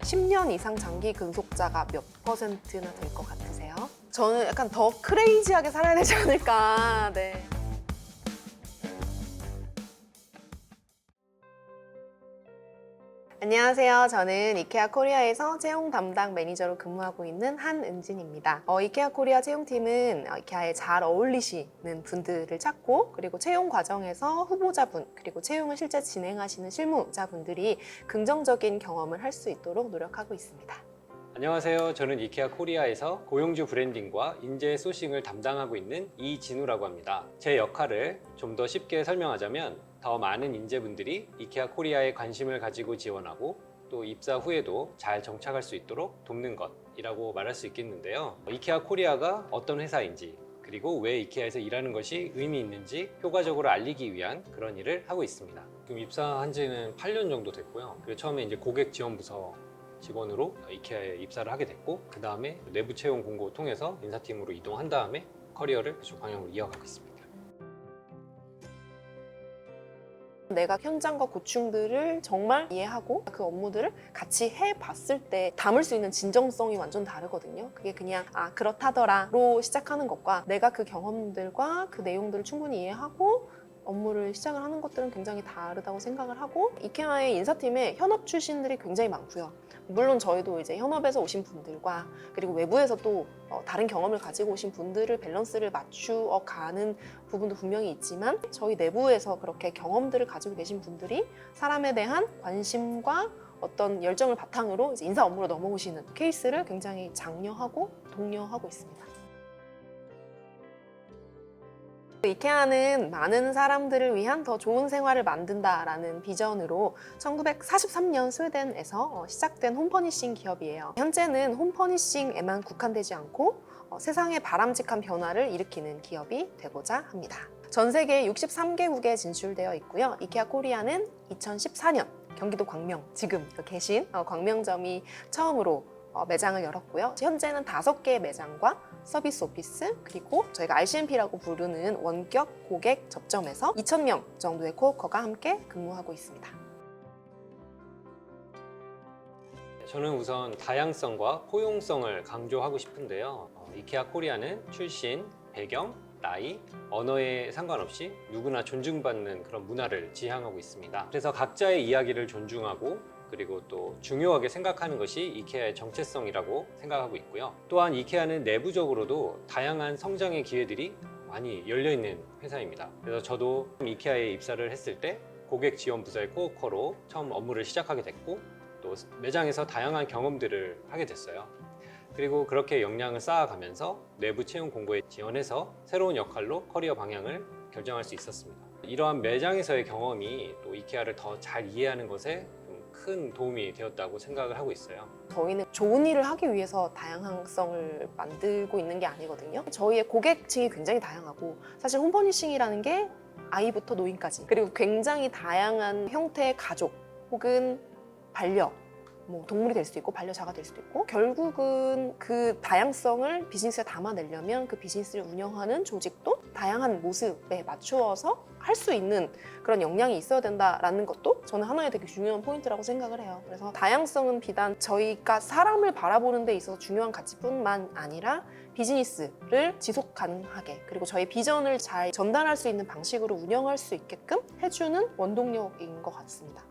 10년 이상 장기 근속자가 몇 퍼센트나 될 것 같으세요? 저는 약간 더 크레이지하게 살아야 되지 않을까. 네. 안녕하세요. 저는 이케아 코리아에서 채용 담당 매니저로 근무하고 있는 한은진입니다. 이케아 코리아 채용팀은 이케아에 잘 어울리시는 분들을 찾고, 그리고 채용 과정에서 후보자분, 그리고 채용을 실제 진행하시는 실무자분들이 긍정적인 경험을 할 수 있도록 노력하고 있습니다. 안녕하세요. 저는 이케아 코리아에서 고용주 브랜딩과 인재 소싱을 담당하고 있는 이진우라고 합니다. 제 역할을 좀 더 쉽게 설명하자면 더 많은 인재분들이 이케아 코리아에 관심을 가지고 지원하고 또 입사 후에도 잘 정착할 수 있도록 돕는 것이라고 말할 수 있겠는데요. 이케아 코리아가 어떤 회사인지, 그리고 왜 이케아에서 일하는 것이 의미 있는지 효과적으로 알리기 위한 그런 일을 하고 있습니다. 지금 입사한 지는 8년 정도 됐고요. 그리고 처음에 이제 고객 지원 부서 직원으로 이케아에 입사를 하게 됐고, 그 다음에 내부 채용 공고 통해서 인사팀으로 이동한 다음에 커리어를 계속 방향으로 이어가고 있습니다. 내가 현장과 고충들을 정말 이해하고 그 업무들을 같이 해봤을 때 담을 수 있는 진정성이 완전 다르거든요. 그게 그냥 그렇다더라로 시작하는 것과 내가 그 경험들과 그 내용들을 충분히 이해하고 업무를 시작을 하는 것들은 굉장히 다르다고 생각을 하고, 이케아의 인사팀에 현업 출신들이 굉장히 많고요. 물론 저희도 이제 현업에서 오신 분들과 그리고 외부에서 또 다른 경험을 가지고 오신 분들을 밸런스를 맞추어 가는 부분도 분명히 있지만, 저희 내부에서 그렇게 경험들을 가지고 계신 분들이 사람에 대한 관심과 어떤 열정을 바탕으로 이제 인사 업무로 넘어오시는 케이스를 굉장히 장려하고 독려하고 있습니다. 이케아는 많은 사람들을 위한 더 좋은 생활을 만든다라는 비전으로 1943년 스웨덴에서 시작된 홈퍼니싱 기업이에요. 현재는 홈퍼니싱에만 국한되지 않고 세상의 바람직한 변화를 일으키는 기업이 되고자 합니다. 전 세계 63개국에 진출되어 있고요. 이케아 코리아는 2014년 경기도 광명, 지금 계신 광명점이 처음으로 매장을 열었고요. 현재는 5개의 매장과 서비스 오피스, 그리고 저희가 RCMP라고 부르는 원격 고객 접점에서 2,000명 정도의 코워커가 함께 근무하고 있습니다. 저는 우선 다양성과 포용성을 강조하고 싶은데요. 이케아 코리아는 출신, 배경, 나이, 언어에 상관없이 누구나 존중받는 그런 문화를 지향하고 있습니다. 그래서 각자의 이야기를 존중하고, 그리고 또 중요하게 생각하는 것이 이케아의 정체성이라고 생각하고 있고요. 또한 이케아는 내부적으로도 다양한 성장의 기회들이 많이 열려있는 회사입니다. 그래서 저도 이케아에 입사를 했을 때 고객 지원 부서의 코워커로 처음 업무를 시작하게 됐고, 또 매장에서 다양한 경험들을 하게 됐어요. 그리고 그렇게 역량을 쌓아가면서 내부 채용 공고에 지원해서 새로운 역할로 커리어 방향을 결정할 수 있었습니다. 이러한 매장에서의 경험이 또 이케아를 더 잘 이해하는 것에 큰 도움이 되었다고 생각을 하고 있어요. 저희는 좋은 일을 하기 위해서 다양성을 만들고 있는 게 아니거든요. 저희의 고객층이 굉장히 다양하고, 사실 홈퍼니싱이라는 게 아이부터 노인까지, 그리고 굉장히 다양한 형태의 가족 혹은 반려, 동물이 될 수도 있고 반려자가 될 수도 있고, 결국은 그 다양성을 비즈니스에 담아내려면 그 비즈니스를 운영하는 조직도 다양한 모습에 맞추어서 할 수 있는 그런 역량이 있어야 된다라는 것도 저는 하나의 되게 중요한 포인트라고 생각을 해요. 그래서 다양성은 비단 저희가 사람을 바라보는 데 있어서 중요한 가치뿐만 아니라 비즈니스를 지속 가능하게, 그리고 저희 비전을 잘 전달할 수 있는 방식으로 운영할 수 있게끔 해주는 원동력인 것 같습니다.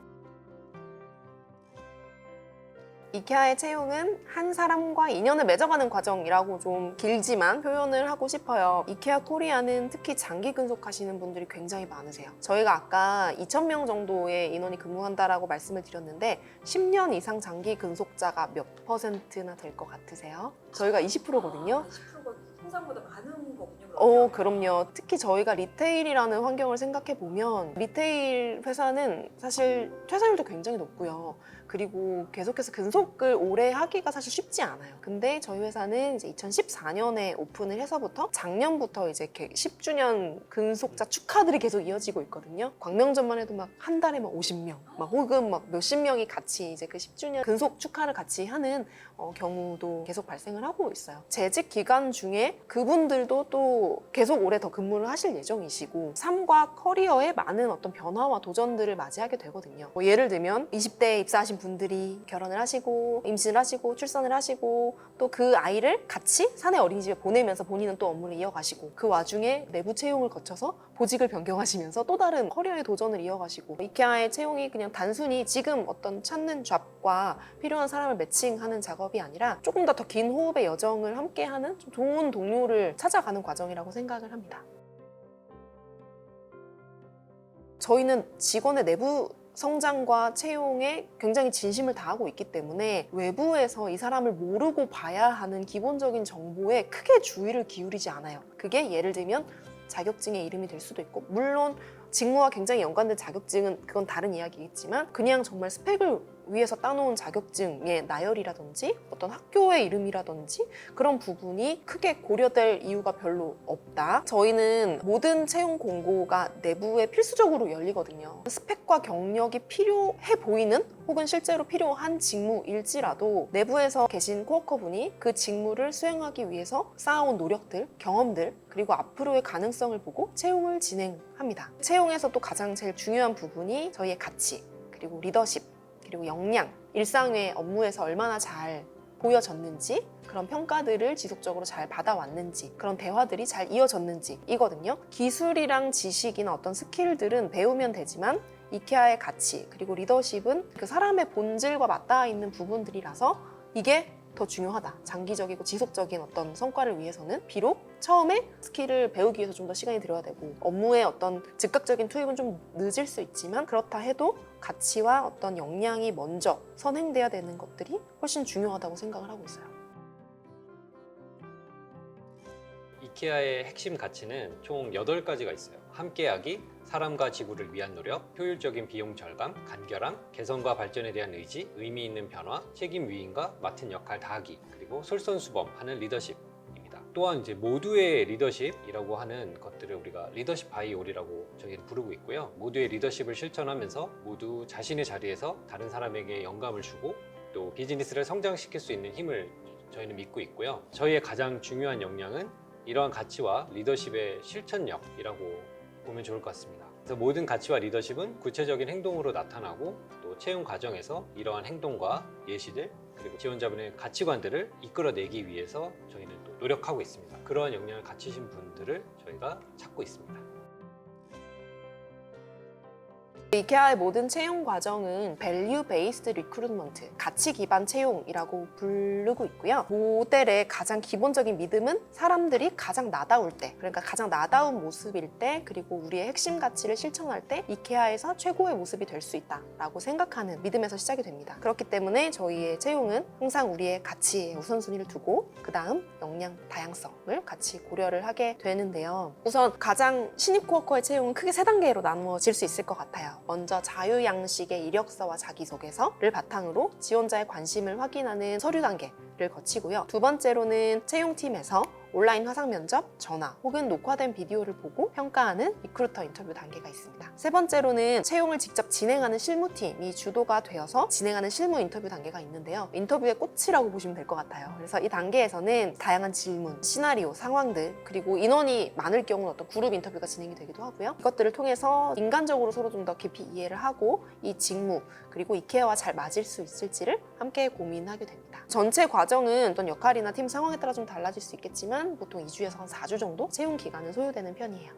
이케아의 채용은 한 사람과 인연을 맺어가는 과정이라고 좀 길지만 표현을 하고 싶어요. 이케아 코리아는 특히 장기 근속하시는 분들이 굉장히 많으세요. 저희가 아까 2,000명 정도의 인원이 근무한다라고 말씀을 드렸는데 10년 이상 장기 근속자가 몇 퍼센트나 될 것 같으세요? 저희가 20%거든요. 20%가 통상보다 많은 거군요. 그럼요. 특히 저희가 리테일이라는 환경을 생각해 보면 리테일 회사는 사실 퇴사율도 굉장히 높고요. 그리고 계속해서 근속을 오래 하기가 사실 쉽지 않아요. 근데 저희 회사는 이제 2014년에 오픈을 해서부터 작년부터 이제 10주년 근속자 축하들이 계속 이어지고 있거든요. 광명점만 해도 막 한 달에 막 50명, 혹은 막 몇십 명이 같이 이제 그 10주년 근속 축하를 같이 하는 경우도 계속 발생을 하고 있어요. 재직 기간 중에 그분들도 또 계속 오래 더 근무를 하실 예정이시고, 삶과 커리어에 많은 어떤 변화와 도전들을 맞이하게 되거든요. 예를 들면 20대에 입사하신 돌아가신 분들이 결혼을 하시고 임신을 하시고 출산을 하시고 또 그 아이를 같이 사내 어린이집에 보내면서 본인은 또 업무를 이어가시고 그 와중에 내부 채용을 거쳐서 보직을 변경하시면서 또 다른 커리어의 도전을 이어가시고 이케아의 채용이 그냥 단순히 지금 어떤 찾는 잡과 필요한 사람을 매칭하는 작업이 아니라 조금 더 긴 호흡의 여정을 함께하는 좀 좋은 동료를 찾아가는 과정이라고 생각을 합니다. 저희는 직원의 내부 성장과 채용에 굉장히 진심을 다하고 있기 때문에 외부에서 이 사람을 모르고 봐야 하는 기본적인 정보에 크게 주의를 기울이지 않아요. 그게 예를 들면 자격증의 이름이 될 수도 있고, 물론 직무와 굉장히 연관된 자격증은 그건 다른 이야기겠지만 그냥 정말 스펙을 위해서 따놓은 자격증의 나열이라든지 어떤 학교의 이름이라든지 그런 부분이 크게 고려될 이유가 별로 없다. 저희는 모든 채용 공고가 내부에 필수적으로 열리거든요. 스펙과 경력이 필요해 보이는 혹은 실제로 필요한 직무일지라도 내부에서 계신 코워커분이 그 직무를 수행하기 위해서 쌓아온 노력들, 경험들, 그리고 앞으로의 가능성을 보고 채용을 진행합니다. 채용에서 또 가장 제일 중요한 부분이 저희의 가치, 그리고 리더십, 그리고 역량, 일상의 업무에서 얼마나 잘 보여졌는지, 그런 평가들을 지속적으로 잘 받아왔는지, 그런 대화들이 잘 이어졌는지 이거든요. 기술이랑 지식이나 어떤 스킬들은 배우면 되지만 이케아의 가치, 그리고 리더십은 그 사람의 본질과 맞닿아 있는 부분들이라서 이게 더 중요하다. 장기적이고 지속적인 어떤 성과를 위해서는 비록 처음에 스킬을 배우기 위해서 좀 더 시간이 들어야 되고 업무의 어떤 즉각적인 투입은 좀 늦을 수 있지만 그렇다 해도 가치와 어떤 역량이 먼저 선행돼야 되는 것들이 훨씬 중요하다고 생각을 하고 있어요. 이케아의 핵심 가치는 총 8가지가 있어요. 함께하기, 사람과 지구를 위한 노력, 효율적인 비용 절감, 간결함, 개선과 발전에 대한 의지, 의미 있는 변화, 책임 위임과 맡은 역할 다하기, 그리고 솔선수범하는 리더십입니다. 또한 이제 모두의 리더십이라고 하는 것들을 우리가 리더십 바이올이라고 저희는 부르고 있고요. 모두의 리더십을 실천하면서 모두 자신의 자리에서 다른 사람에게 영감을 주고 또 비즈니스를 성장시킬 수 있는 힘을 저희는 믿고 있고요. 저희의 가장 중요한 역량은 이러한 가치와 리더십의 실천력이라고 보면 좋을 것 같습니다. 그래서 모든 가치와 리더십은 구체적인 행동으로 나타나고 또 채용 과정에서 이러한 행동과 예시들 그리고 지원자분의 가치관들을 이끌어내기 위해서 저희는 또 노력하고 있습니다. 그러한 역량을 갖추신 분들을 저희가 찾고 있습니다. 이케아의 모든 채용 과정은 Value Based Recruitment, 가치 기반 채용이라고 부르고 있고요. 모델의 가장 기본적인 믿음은 사람들이 가장 나다울 때, 그러니까 가장 나다운 모습일 때, 그리고 우리의 핵심 가치를 실천할 때 이케아에서 최고의 모습이 될 수 있다라고 생각하는 믿음에서 시작이 됩니다. 그렇기 때문에 저희의 채용은 항상 우리의 가치에 우선순위를 두고 그 다음 역량, 다양성을 같이 고려를 하게 되는데요. 우선 가장 신입 코워커의 채용은 크게 3단계로 나누어질 수 있을 것 같아요. 먼저 자유 양식의 이력서와 자기소개서를 바탕으로 지원자의 관심을 확인하는 서류 단계를 거치고요. 두 번째로는 채용팀에서 온라인 화상 면접, 전화 혹은 녹화된 비디오를 보고 평가하는 리크루터 인터뷰 단계가 있습니다. 세 번째로는 채용을 직접 진행하는 실무팀이 주도가 되어서 진행하는 실무 인터뷰 단계가 있는데요. 인터뷰의 꽃이라고 보시면 될 것 같아요. 그래서 이 단계에서는 다양한 질문, 시나리오, 상황들 그리고 인원이 많을 경우는 어떤 그룹 인터뷰가 진행이 되기도 하고요. 이것들을 통해서 인간적으로 서로 좀 더 깊이 이해를 하고 이 직무 그리고 이케아와 잘 맞을 수 있을지를 함께 고민하게 됩니다. 전체 과정은 어떤 역할이나 팀 상황에 따라 좀 달라질 수 있겠지만 보통 2주에서 한 4주 정도 채용 기간은 소요되는 편이에요.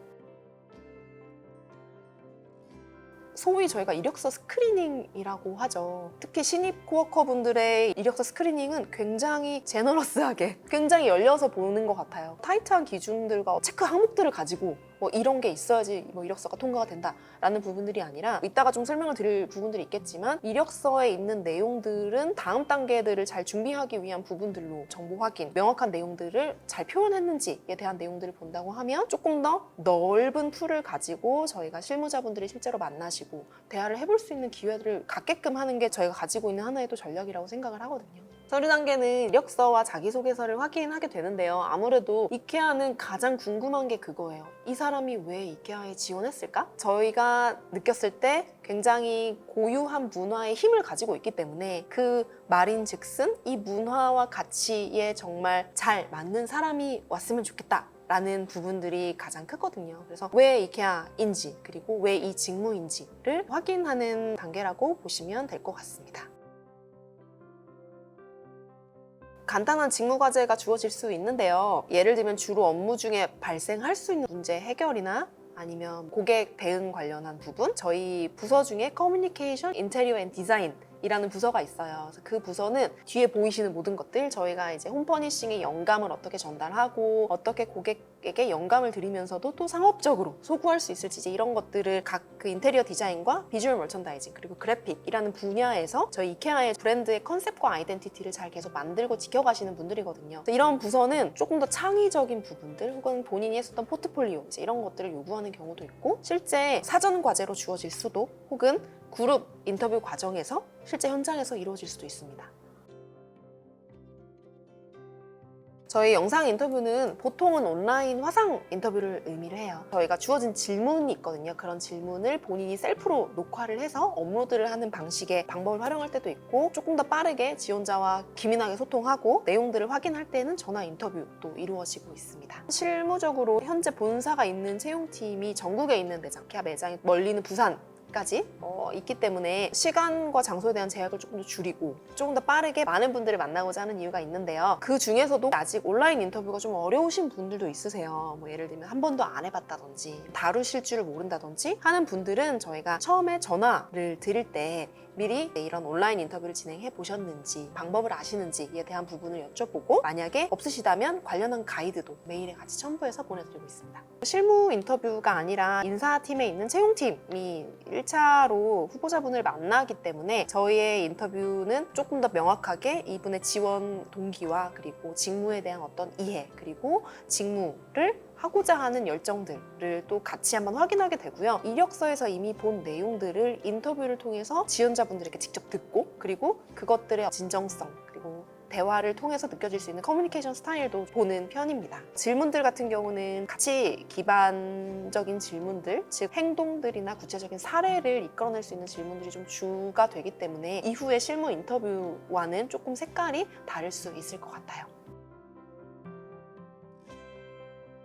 소위 저희가 이력서 스크리닝이라고 하죠. 특히 신입 코워커분들의 이력서 스크리닝은 굉장히 제너러스하게 굉장히 열려서 보는 것 같아요. 타이트한 기준들과 체크 항목들을 가지고 뭐 이런 게 있어야지 뭐 이력서가 통과가 된다라는 부분들이 아니라 이따가 좀 설명을 드릴 부분들이 있겠지만 이력서에 있는 내용들은 다음 단계들을 잘 준비하기 위한 부분들로 정보 확인, 명확한 내용들을 잘 표현했는지에 대한 내용들을 본다고 하면 조금 더 넓은 풀을 가지고 저희가 실무자분들이 실제로 만나시고 대화를 해볼 수 있는 기회를 갖게끔 하는 게 저희가 가지고 있는 하나의 또 전략이라고 생각을 하거든요. 서류 단계는 이력서와 자기소개서를 확인하게 되는데요. 아무래도 이케아는 가장 궁금한 게 그거예요. 이 사람이 왜 이케아에 지원했을까? 저희가 느꼈을 때 굉장히 고유한 문화의 힘을 가지고 있기 때문에 그 말인즉슨 이 문화와 가치에 정말 잘 맞는 사람이 왔으면 좋겠다. 라는 부분들이 가장 크거든요. 그래서 왜 이케아인지 그리고 왜 이 직무인지를 확인하는 단계라고 보시면 될 것 같습니다. 간단한 직무 과제가 주어질 수 있는데요. 예를 들면 주로 업무 중에 발생할 수 있는 문제 해결이나 아니면 고객 대응 관련한 부분, 저희 부서 중에 커뮤니케이션, 인테리어 앤 디자인 이라는 부서가 있어요. 그래서 그 부서는 뒤에 보이시는 모든 것들, 저희가 이제 홈퍼니싱의 영감을 어떻게 전달하고 어떻게 고객에게 영감을 드리면서도 또 상업적으로 소구할 수 있을지, 이제 이런 것들을 각 그 인테리어 디자인과 비주얼 머천다이징 그리고 그래픽이라는 분야에서 저희 이케아의 브랜드의 컨셉과 아이덴티티를 잘 계속 만들고 지켜가시는 분들이거든요. 그래서 이런 부서는 조금 더 창의적인 부분들 혹은 본인이 했었던 포트폴리오, 이제 이런 것들을 요구하는 경우도 있고, 실제 사전 과제로 주어질 수도, 혹은 그룹 인터뷰 과정에서 실제 현장에서 이루어질 수도 있습니다. 저희 영상 인터뷰는 보통은 온라인 화상 인터뷰를 의미를 해요. 저희가 주어진 질문이 있거든요. 그런 질문을 본인이 셀프로 녹화를 해서 업로드를 하는 방식의 방법을 활용할 때도 있고, 조금 더 빠르게 지원자와 기민하게 소통하고 내용들을 확인할 때는 전화 인터뷰도 이루어지고 있습니다. 실무적으로 현재 본사가 있는 채용팀이 전국에 있는 매장, 이케아 매장이 멀리는 부산까지 있기 때문에 시간과 장소에 대한 제약을 조금 더 줄이고 조금 더 빠르게 많은 분들을 만나고자 하는 이유가 있는데요. 그 중에서도 아직 온라인 인터뷰가 좀 어려우신 분들도 있으세요. 뭐 예를 들면 한 번도 안 해봤다든지 다루실 줄을 모른다든지 하는 분들은 저희가 처음에 전화를 드릴 때 미리 이런 온라인 인터뷰를 진행해 보셨는지, 방법을 아시는지에 대한 부분을 여쭤보고, 만약에 없으시다면 관련한 가이드도 메일에 같이 첨부해서 보내드리고 있습니다. 실무 인터뷰가 아니라 인사팀에 있는 채용팀이 1차로 후보자분을 만나기 때문에 저희의 인터뷰는 조금 더 명확하게 이분의 지원 동기와 그리고 직무에 대한 어떤 이해, 그리고 직무를 하고자 하는 열정들을 또 같이 한번 확인하게 되고요. 이력서에서 이미 본 내용들을 인터뷰를 통해서 지원자분들에게 직접 듣고, 그리고 그것들의 진정성, 그리고 대화를 통해서 느껴질 수 있는 커뮤니케이션 스타일도 보는 편입니다. 질문들 같은 경우는 가치 기반적인 질문들, 즉 행동들이나 구체적인 사례를 이끌어낼 수 있는 질문들이 좀 주가 되기 때문에 이후의 실무 인터뷰와는 조금 색깔이 다를 수 있을 것 같아요.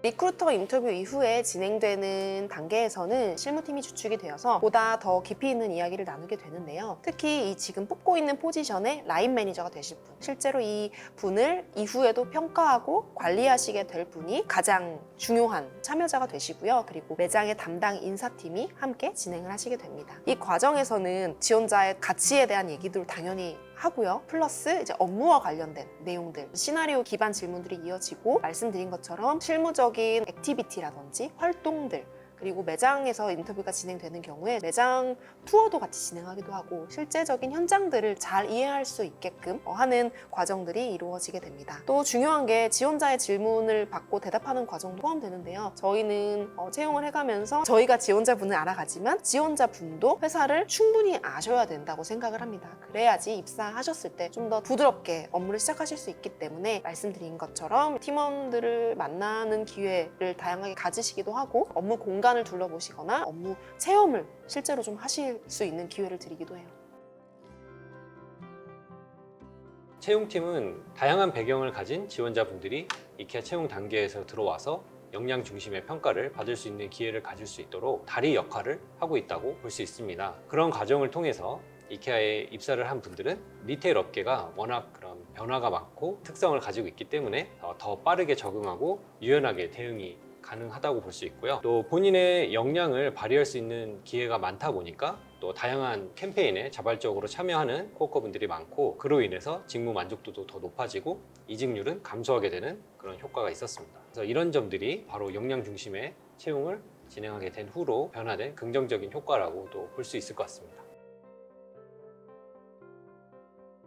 리크루터 인터뷰 이후에 진행되는 단계에서는 실무팀이 주축이 되어서 보다 더 깊이 있는 이야기를 나누게 되는데요. 특히 이 지금 뽑고 있는 포지션의 라인 매니저가 되실 분, 실제로 이 분을 이후에도 평가하고 관리하시게 될 분이 가장 중요한 참여자가 되시고요. 그리고 매장의 담당 인사팀이 함께 진행을 하시게 됩니다. 이 과정에서는 지원자의 가치에 대한 얘기도 당연히 하고요. 플러스 이제 업무와 관련된 내용들, 시나리오 기반 질문들이 이어지고, 말씀드린 것처럼 실무적인 액티비티라든지 활동들, 그리고 매장에서 인터뷰가 진행되는 경우에 매장 투어도 같이 진행하기도 하고, 실제적인 현장들을 잘 이해할 수 있게끔 하는 과정들이 이루어지게 됩니다. 또 중요한 게 지원자의 질문을 받고 대답하는 과정도 포함되는데요. 저희는 채용을 해가면서 저희가 지원자분을 알아가지만 지원자분도 회사를 충분히 아셔야 된다고 생각을 합니다. 그래야지 입사하셨을 때 좀 더 부드럽게 업무를 시작하실 수 있기 때문에, 말씀드린 것처럼 팀원들을 만나는 기회를 다양하게 가지시기도 하고, 업무 공간을 둘러보시거나 업무 체험을 실제로 좀 하실 수 있는 기회를 드리기도 해요. 채용팀은 다양한 배경을 가진 지원자분들이 이케아 채용 단계에서 들어와서 역량 중심의 평가를 받을 수 있는 기회를 가질 수 있도록 다리 역할을 하고 있다고 볼 수 있습니다. 그런 과정을 통해서 이케아에 입사를 한 분들은 리테일 업계가 워낙 그런 변화가 많고 특성을 가지고 있기 때문에 더 빠르게 적응하고 유연하게 대응이 가능하다고 볼 수 있고요. 또 본인의 역량을 발휘할 수 있는 기회가 많다 보니까 또 다양한 캠페인에 자발적으로 참여하는 코어커분들이 많고, 그로 인해서 직무 만족도도 더 높아지고 이직률은 감소하게 되는 그런 효과가 있었습니다. 그래서 이런 점들이 바로 역량 중심의 채용을 진행하게 된 후로 변화된 긍정적인 효과라고도 볼 수 있을 것 같습니다.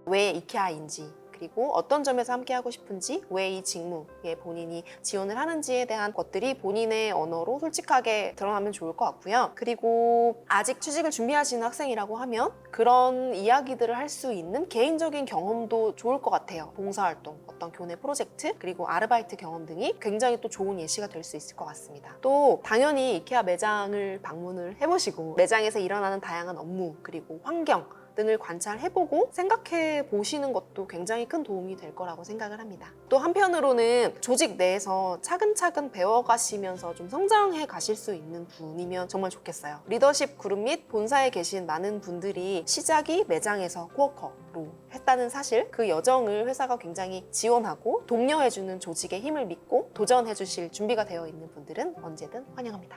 왜 이케아인지, 그리고 어떤 점에서 함께 하고 싶은지, 왜 이 직무에 본인이 지원을 하는지에 대한 것들이 본인의 언어로 솔직하게 드러나면 좋을 것 같고요. 그리고 아직 취직을 준비하시는 학생이라고 하면 그런 이야기들을 할 수 있는 개인적인 경험도 좋을 것 같아요. 봉사활동, 어떤 교내 프로젝트, 그리고 아르바이트 경험 등이 굉장히 또 좋은 예시가 될 수 있을 것 같습니다. 또 당연히 이케아 매장을 방문을 해보시고 매장에서 일어나는 다양한 업무, 그리고 환경, 등을 관찰해보고 생각해 보시는 것도 굉장히 큰 도움이 될 거라고 생각을 합니다. 또 한편으로는 조직 내에서 차근차근 배워가시면서 좀 성장해 가실 수 있는 분이면 정말 좋겠어요. 리더십 그룹 및 본사에 계신 많은 분들이 시작이 매장에서 코워커로 했다는 사실, 그 여정을 회사가 굉장히 지원하고 독려해주는 조직의 힘을 믿고 도전해주실 준비가 되어 있는 분들은 언제든 환영합니다.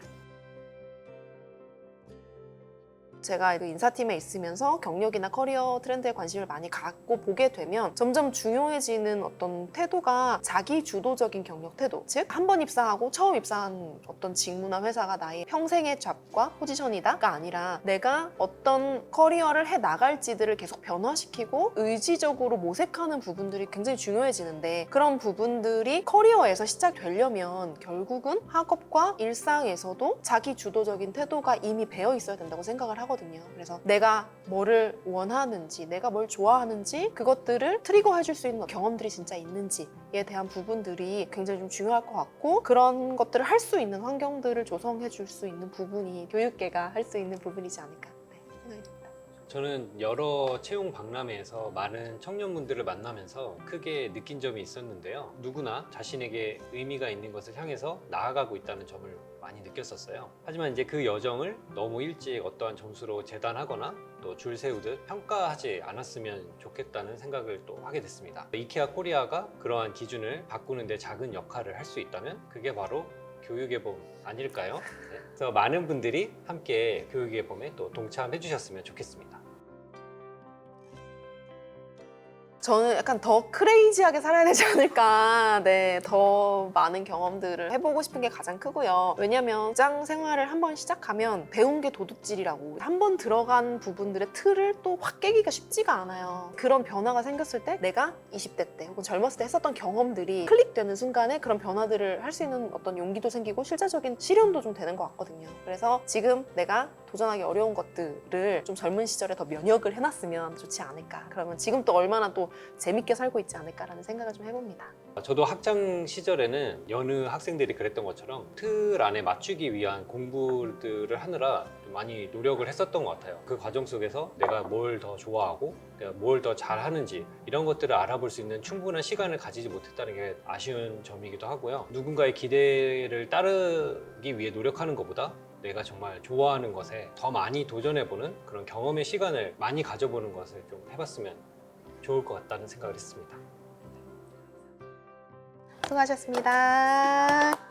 제가 그 인사팀에 있으면서 경력이나 커리어 트렌드에 관심을 많이 갖고 보게 되면 점점 중요해지는 어떤 태도가 자기 주도적인 경력 태도, 즉 한 번 입사하고 처음 입사한 어떤 직무나 회사가 나의 평생의 잡과 포지션이다가 아니라 내가 어떤 커리어를 해 나갈지들을 계속 변화시키고 의지적으로 모색하는 부분들이 굉장히 중요해지는데, 그런 부분들이 커리어에서 시작되려면 결국은 학업과 일상에서도 자기 주도적인 태도가 이미 배어 있어야 된다고 생각을 하거든요. 그래서 내가 뭐를 원하는지, 내가 뭘 좋아하는지, 그것들을 트리거 해줄 수 있는 경험들이 진짜 있는지에 대한 부분들이 굉장히 좀 중요할 것 같고, 그런 것들을 할 수 있는 환경들을 조성해 줄 수 있는 부분이 교육계가 할 수 있는 부분이지 않을까 생각이 듭니다. 저는 여러 채용 박람회에서 많은 청년분들을 만나면서 크게 느낀 점이 있었는데요. 누구나 자신에게 의미가 있는 것을 향해서 나아가고 있다는 점을 많이 느꼈었어요. 하지만 이제 그 여정을 너무 일찍 어떠한 점수로 재단하거나 또 줄 세우듯 평가하지 않았으면 좋겠다는 생각을 또 하게 됐습니다. 이케아 코리아가 그러한 기준을 바꾸는 데 작은 역할을 할 수 있다면 그게 바로 교육의 봄 아닐까요? 네. 그래서 많은 분들이 함께 교육의 봄에 또 동참해 주셨으면 좋겠습니다. 저는 약간 더 크레이지하게 살아야 되지 않을까. 네, 더 많은 경험들을 해보고 싶은 게 가장 크고요. 왜냐면 직장 생활을 한번 시작하면 배운 게 도둑질이라고, 한번 들어간 부분들의 틀을 또 확 깨기가 쉽지가 않아요. 그런 변화가 생겼을 때 내가 20대 때 혹은 젊었을 때 했었던 경험들이 클릭되는 순간에 그런 변화들을 할 수 있는 어떤 용기도 생기고 실제적인 실현도 좀 되는 것 같거든요. 그래서 지금 내가 도전하기 어려운 것들을 좀 젊은 시절에 더 면역을 해놨으면 좋지 않을까. 그러면 지금 또 얼마나 또 재밌게 살고 있지 않을까라는 생각을 좀 해봅니다. 저도 학창 시절에는 여느 학생들이 그랬던 것처럼 틀 안에 맞추기 위한 공부들을 하느라 좀 많이 노력을 했었던 것 같아요. 그 과정 속에서 내가 뭘 더 좋아하고 내가 뭘 더 잘하는지 이런 것들을 알아볼 수 있는 충분한 시간을 가지지 못했다는 게 아쉬운 점이기도 하고요. 누군가의 기대를 따르기 위해 노력하는 것보다 내가 정말 좋아하는 것에 더 많이 도전해보는 그런 경험의 시간을 많이 가져보는 것을 좀 해봤으면 좋을 것 같다는 생각을 했습니다. 수고하셨습니다.